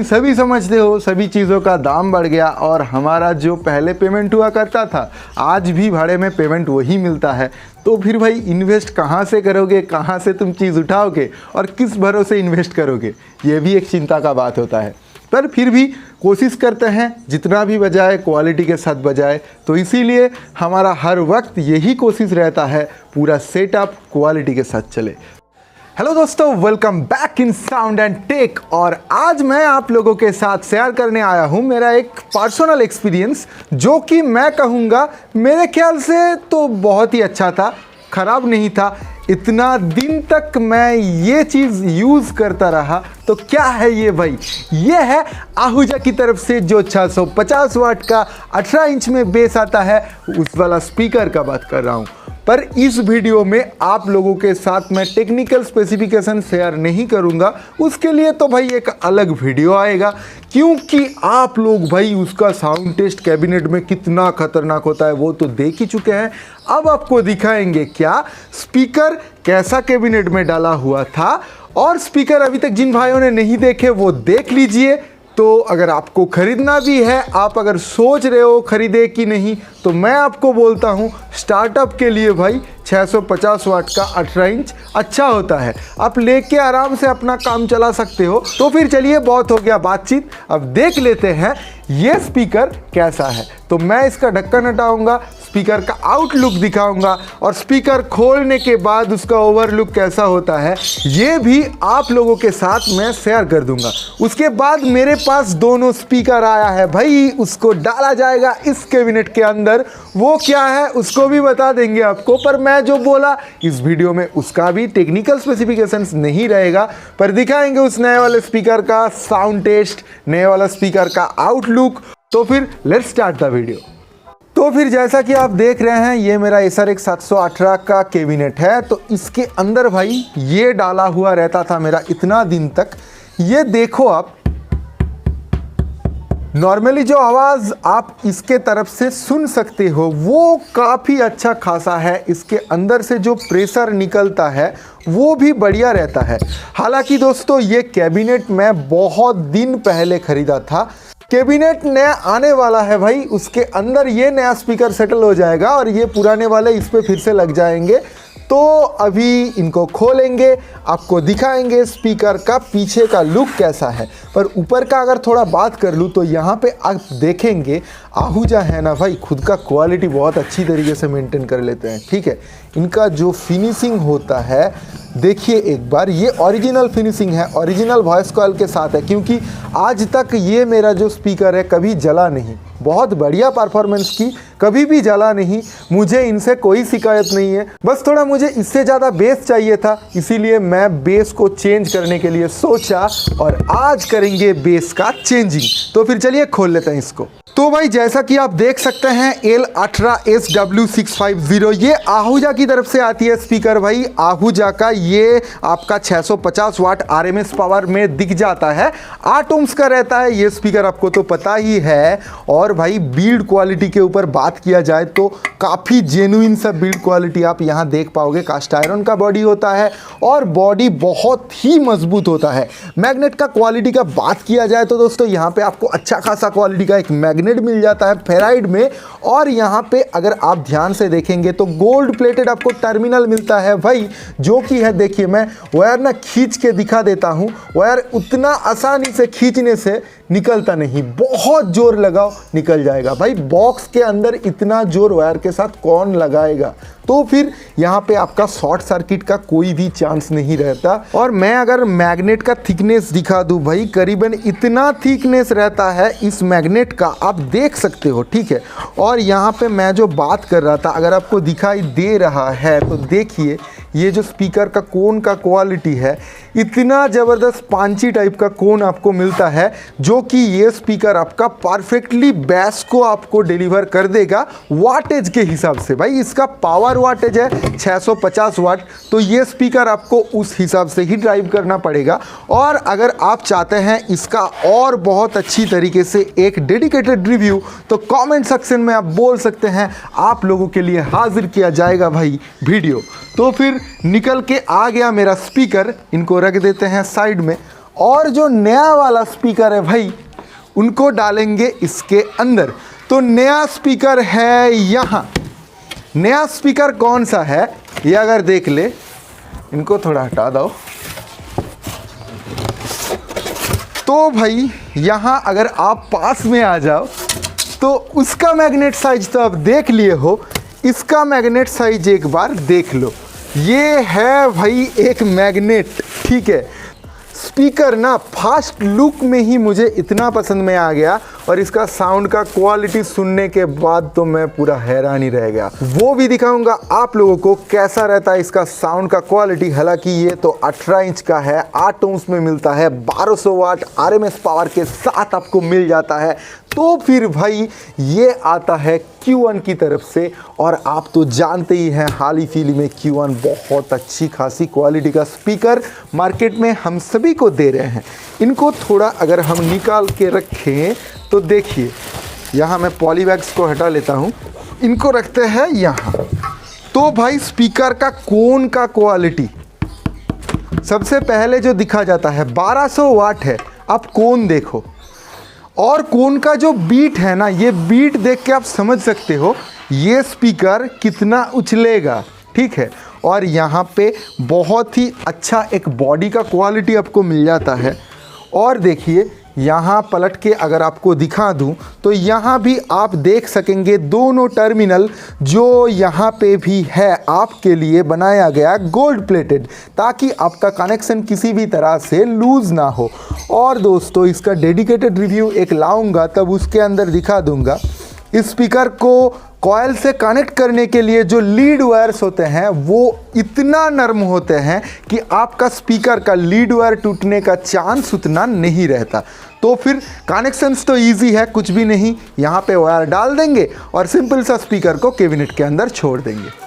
सभी समझते हो सभी चीज़ों का दाम बढ़ गया और हमारा जो पहले पेमेंट हुआ करता था आज भी भाड़े में पेमेंट वही मिलता है। तो फिर भाई इन्वेस्ट कहाँ से करोगे, कहाँ से तुम चीज़ उठाओगे और किस भरोसे इन्वेस्ट करोगे, ये भी एक चिंता का बात होता है। पर फिर भी कोशिश करते हैं जितना भी बजाए क्वालिटी के साथ बजाए, तो इसीलिए हमारा हर वक्त यही कोशिश रहता है पूरा सेटअप क्वालिटी के साथ चले। हेलो दोस्तों, welcome back in Sound and Tech. और आज मैं आप लोगों के साथ शेयर करने आया हूं मेरा एक पर्सनल एक्सपीरियंस, जो कि मैं कहूँगा मेरे ख्याल से तो बहुत ही अच्छा था, ख़राब नहीं था। इतना दिन तक मैं ये चीज़ यूज़ करता रहा। तो क्या है ये भाई? ये है आहूजा की तरफ से जो 650 वाट का 18 इंच में बेस आता है, उस वाला स्पीकर का बात कर रहा हूँ। पर इस वीडियो में आप लोगों के साथ मैं टेक्निकल स्पेसिफिकेशन शेयर नहीं करूंगा, उसके लिए तो भाई एक अलग वीडियो आएगा, क्योंकि आप लोग भाई उसका साउंड टेस्ट कैबिनेट में कितना खतरनाक होता है वो तो देख ही चुके हैं। अब आपको दिखाएंगे क्या स्पीकर कैसा कैबिनेट में डाला हुआ था, और स्पीकर अभी तक जिन भाइयों ने नहीं देखे वो देख लीजिए। तो अगर आपको खरीदना भी है, आप अगर सोच रहे हो खरीदे कि नहीं, तो मैं आपको बोलता हूँ स्टार्टअप के लिए भाई 650 वाट का 18 इंच अच्छा होता है। आप लेके आराम से अपना काम चला सकते हो। तो फिर चलिए, बहुत हो गया बातचीत, अब देख लेते हैं ये स्पीकर कैसा है। तो मैं इसका ढक्कन हटाऊंगा, स्पीकर का आउटलुक दिखाऊंगा, और स्पीकर खोलने के बाद उसका ओवरलुक कैसा होता है ये भी आप लोगों के साथ मैं शेयर कर दूंगा। उसके बाद मेरे पास दोनों स्पीकर आया है भाई, उसको डाला जाएगा इस कैबिनेट के अंदर। वो क्या है उसको भी बता देंगे आपको, पर मैं जो बोला इस वीडियो में उसका भी टेक्निकल स्पेसिफिकेशंस नहीं रहेगा, पर दिखाएंगे उस नए वाले स्पीकर का साउंड टेस्ट, नए वाला स्पीकर का आउटलुक। तो फिर लेट्स स्टार्ट द वीडियो। तो फिर जैसा कि आप देख रहे हैं, ये मेरा SRX 718 का कैबिनेट है। तो इसके अंदर भाई ये डाला हुआ रहता था मेरा इतना दिन तक। ये देखो, आप नॉर्मली जो आवाज़ आप इसके तरफ से सुन सकते हो वो काफ़ी अच्छा खासा है। इसके अंदर से जो प्रेशर निकलता है वो भी बढ़िया रहता है। हालांकि दोस्तों ये कैबिनेट मैं बहुत दिन पहले ख़रीदा था। कैबिनेट नया आने वाला है भाई, उसके अंदर ये नया स्पीकर सेटल हो जाएगा और ये पुराने वाले इस पर फिर से लग जाएंगे। तो अभी इनको खोलेंगे, आपको दिखाएंगे स्पीकर का पीछे का लुक कैसा है। पर ऊपर का अगर थोड़ा बात कर लूँ तो यहाँ पे आप देखेंगे आहूजा है ना भाई, खुद का क्वालिटी बहुत अच्छी तरीके से मेंटेन कर लेते हैं। ठीक है, इनका जो फिनिशिंग होता है देखिए एक बार, ये ओरिजिनल फिनिशिंग है, ओरिजिनल वॉइस कॉइल के साथ है, क्योंकि आज तक ये मेरा जो स्पीकर है कभी जला नहीं। बहुत बढ़िया परफॉर्मेंस की, कभी भी जला नहीं। मुझे इनसे कोई शिकायत नहीं है, बस थोड़ा मुझे इससे ज़्यादा बेस चाहिए था, इसीलिए मैं बेस को चेंज करने के लिए सोचा और आज करेंगे बेस का चेंजिंग। तो फिर चलिए खोल लेते हैं इसको। तो भाई जैसा कि आप देख सकते हैं L18SW650 ये आहूजा की तरफ से आती है स्पीकर भाई। आहूजा का ये आपका 650 वाट RMS पावर में दिख जाता है, 8 ओम्स का रहता है ये स्पीकर, आपको तो पता ही है। और भाई बिल्ड क्वालिटी के ऊपर बात किया जाए तो काफ़ी जेन्युइन सा बिल्ड क्वालिटी आप यहाँ देख पाओगे। कास्ट आयरन का बॉडी होता है और बॉडी बहुत ही मजबूत होता है। मैग्नेट का क्वालिटी का बात किया जाए तो दोस्तों यहाँ पे आपको अच्छा खासा क्वालिटी का एक मैग्नेट मिल जाता है फेराइड में। और यहाँ पे अगर आप ध्यान से देखेंगे तो गोल्ड प्लेटेड आपको टर्मिनल मिलता है भाई, जो कि है, देखिए मैं वायर ना खींच के दिखा देता हूँ। वायर उतना आसानी से खींचने से निकलता नहीं, बहुत जोर लगाओ निकल जाएगा भाई। बॉक्स के अंदर इतना जोर वायर के साथ कौन लगाएगा, तो फिर यहाँ पे आपका शॉर्ट सर्किट का कोई भी चांस नहीं रहता। और मैं अगर मैग्नेट का थिकनेस दिखा दूँ भाई, करीबन इतना थिकनेस रहता है इस मैग्नेट का, आप देख सकते हो। ठीक है, और यहाँ पे मैं जो बात कर रहा था, अगर आपको दिखाई दे रहा है तो देखिए ये जो स्पीकर का कोन का क्वालिटी है, इतना ज़बरदस्त पांची टाइप का कोन आपको मिलता है, जो कि ये स्पीकर आपका परफेक्टली बैस को आपको डिलीवर कर देगा वाटेज के हिसाब से। भाई इसका पावर वाटेज है 650 वाट, तो ये स्पीकर आपको उस हिसाब से ही ड्राइव करना पड़ेगा। और अगर आप चाहते हैं इसका और बहुत अच्छी तरीके से एक डेडिकेटेड रिव्यू, तो कमेंट सेक्शन में आप बोल सकते हैं, आप लोगों के लिए हाजिर किया जाएगा भाई वीडियो। तो फिर निकल के आ गया मेरा स्पीकर, इनको रख देते हैं साइड में। और जो नया वाला स्पीकर है भाई उनको डालेंगे इसके अंदर। तो नया स्पीकर है यहाँ। नया स्पीकर कौन सा है ये अगर देख ले, इनको थोड़ा हटा दो। तो भाई यहाँ अगर आप पास में आ जाओ तो उसका मैग्नेट साइज तो आप देख लिए हो, इसका मैग्नेट साइज एक बार देख लो। ये है भाई एक मैग्नेट, ठीक है। स्पीकर ना फास्ट लुक में ही मुझे इतना पसंद में आ गया और इसका साउंड का क्वालिटी सुनने के बाद तो मैं पूरा हैरान ही रह गया। वो भी दिखाऊंगा आप लोगों को कैसा रहता है इसका साउंड का क्वालिटी। हालांकि ये तो 18 इंच का है, 8 ओम्स में मिलता है, 1200 वाट RMS पावर के साथ आपको मिल जाता है। तो फिर भाई ये आता है Q1 की तरफ से, और आप तो जानते ही हैं हाल ही फिल में Q1 बहुत अच्छी खासी क्वालिटी का स्पीकर मार्केट में हम सभी को दे रहे हैं। इनको थोड़ा अगर हम निकाल के रखें तो देखिए, यहाँ मैं पॉलीबैग्स को हटा लेता हूँ, इनको रखते हैं यहाँ। तो भाई स्पीकर का कोन का क्वालिटी सबसे पहले जो दिखा जाता है 1200 वाट है। आप कोन देखो, और कोन का जो बीट है ना, ये बीट देख के आप समझ सकते हो ये स्पीकर कितना उछलेगा, ठीक है। और यहाँ पे बहुत ही अच्छा एक बॉडी का क्वालिटी आपको मिल जाता है। और देखिए यहाँ पलट के अगर आपको दिखा दूँ तो यहाँ भी आप देख सकेंगे दोनों टर्मिनल जो यहाँ पे भी है आपके लिए बनाया गया गोल्ड प्लेटेड, ताकि आपका कनेक्शन किसी भी तरह से लूज़ ना हो। और दोस्तों इसका डेडिकेटेड रिव्यू एक लाऊंगा तब उसके अंदर दिखा दूंगा। इस स्पीकर को कॉइल से कनेक्ट करने के लिए जो लीड वायर्स होते हैं वो इतना नरम होते हैं कि आपका स्पीकर का लीड वायर टूटने का चांस उतना नहीं रहता। तो फिर कनेक्शंस तो इजी है, कुछ भी नहीं, यहाँ पे वायर डाल देंगे और सिंपल सा स्पीकर को कैबिनेट के अंदर छोड़ देंगे।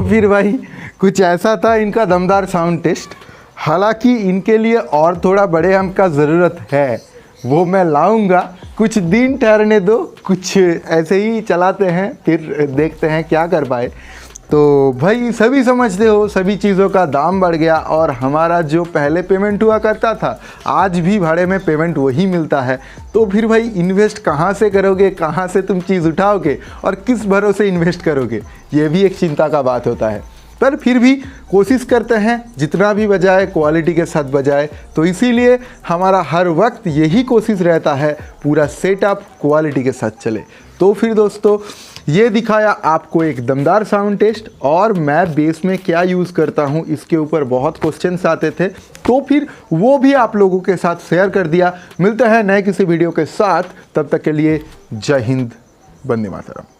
फिर भाई कुछ ऐसा था इनका दमदार साउंड टेस्ट। हालांकि इनके लिए और थोड़ा बड़े एम्प का ज़रूरत है, वो मैं लाऊंगा। कुछ दिन ठहरने दो, कुछ ऐसे ही चलाते हैं, फिर देखते हैं क्या कर पाए। तो भाई सभी समझते हो सभी चीज़ों का दाम बढ़ गया, और हमारा जो पहले पेमेंट हुआ करता था आज भी भाड़े में पेमेंट वही मिलता है। तो फिर भाई इन्वेस्ट कहाँ से करोगे, कहाँ से तुम चीज़ उठाओगे और किस भरोसे इन्वेस्ट करोगे, ये भी एक चिंता का बात होता है। पर फिर भी कोशिश करते हैं जितना भी बजाए क्वालिटी के साथ बजाए। तो इसीलिए हमारा हर वक्त यही कोशिश रहता है पूरा सेटअप क्वालिटी के साथ चले। तो फिर दोस्तों ये दिखाया आपको एक दमदार साउंड टेस्ट, और मैं बेस में क्या यूज़ करता हूँ इसके ऊपर बहुत क्वेश्चंस आते थे, तो फिर वो भी आप लोगों के साथ शेयर कर दिया। मिलते हैं नए किसी वीडियो के साथ, तब तक के लिए जय हिंद, वंदे मातरम।